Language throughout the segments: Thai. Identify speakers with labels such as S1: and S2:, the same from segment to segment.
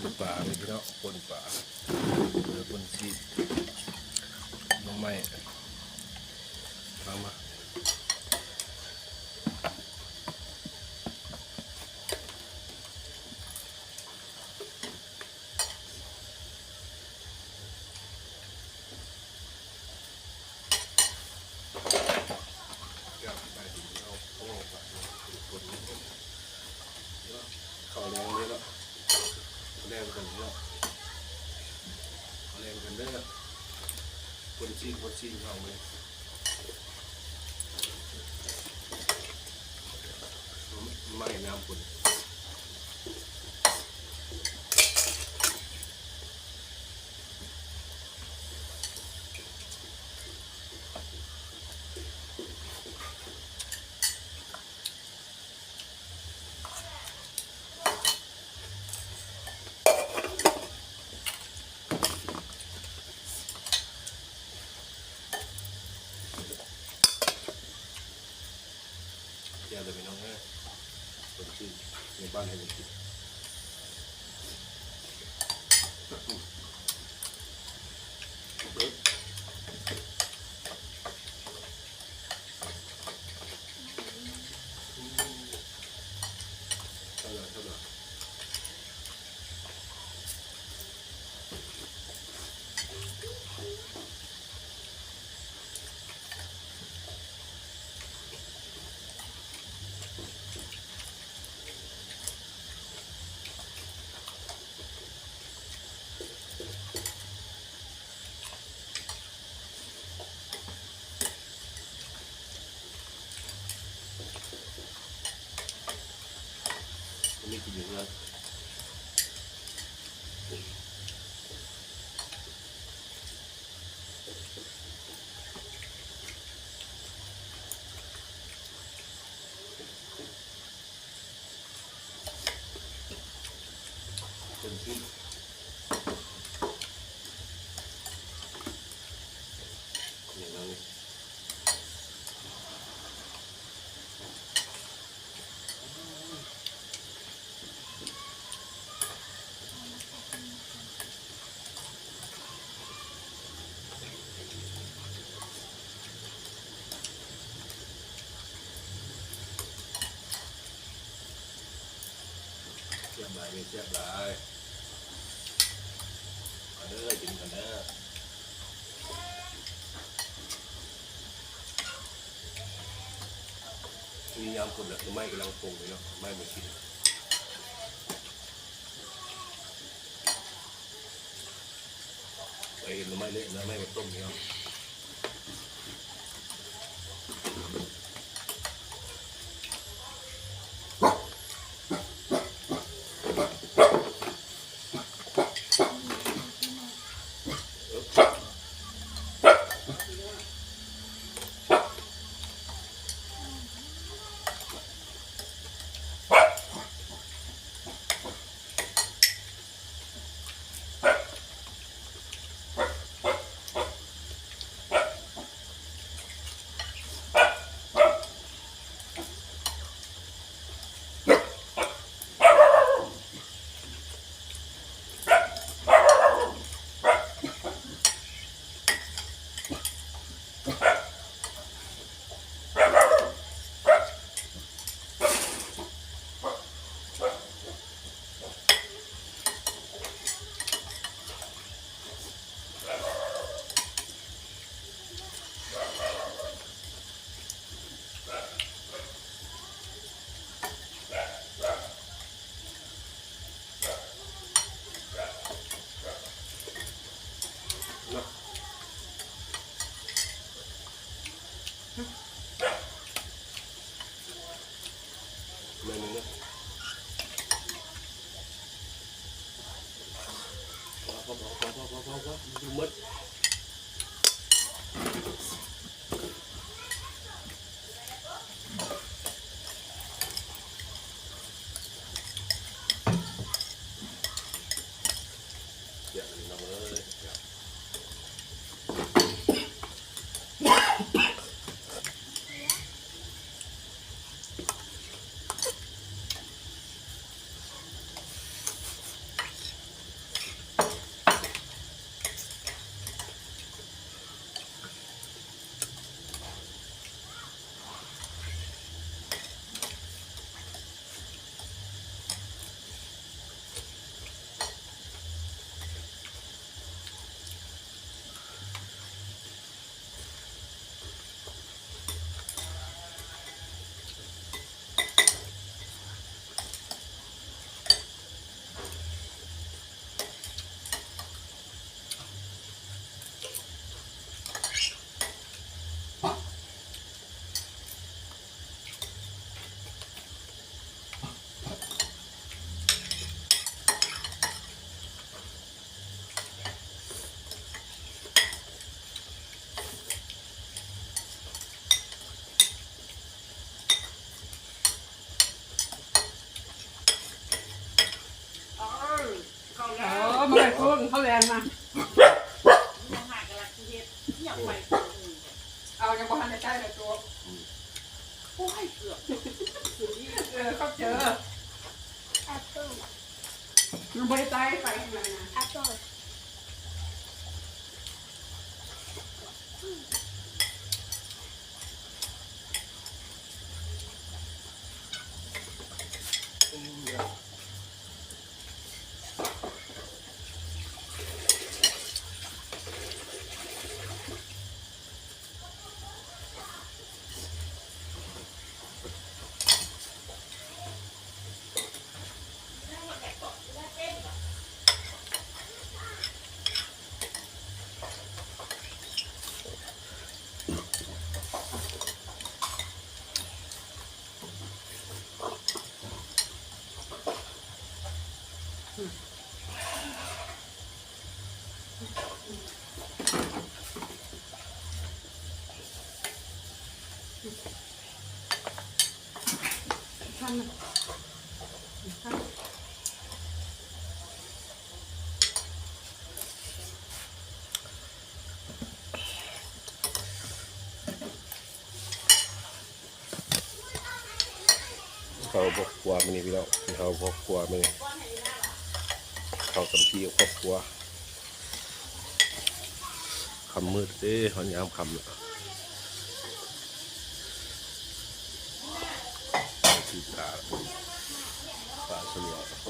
S1: นป่าเลยพี่น้องปนป่าปนชีสน้ำไม้มาเข้าแรงเลยเนาะแรงกันเนาะแรงกันเด้อคนจีนเอาเลยไม่น้ำคนอย่าเลยพี่น้องนะคนจีนในบ้านให้เลยกินนี่กินอย่างนั้นเป็นชิ้นอย่างนั้นเสียบหลายไม่เสียบหลายเอาเด้อกินกันเด้อมียำคนแบบไม่กำลังปรุงเลยเนาะไม่มากินไปเห็นหรือไม่เละนะไม่มาต้มเนี่ยไม่นึงนะพอดูมัดอย่าเลยน้องเลย
S2: พุ่งเขาแรงมาเอาจะบอกให้ได้เลยตัวโอ้ยเกือบเขาเจอมันบริใจไปทำไมนะทำ
S1: เขาพกครัวมันนี่พี่น้องเขาพกครัวมันนี่เขาสำทีครอบครัวคำมืดเด้หอนยามคำละที่ตาปลาสลิด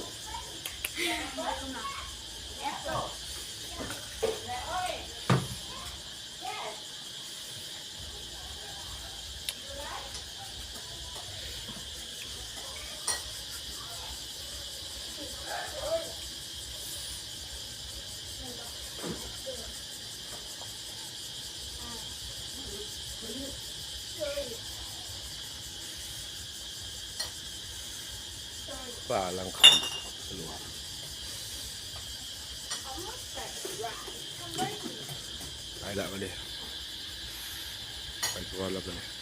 S1: ปลาลังคำสลิดไปละมาดิไปทัวร์แล้วกัน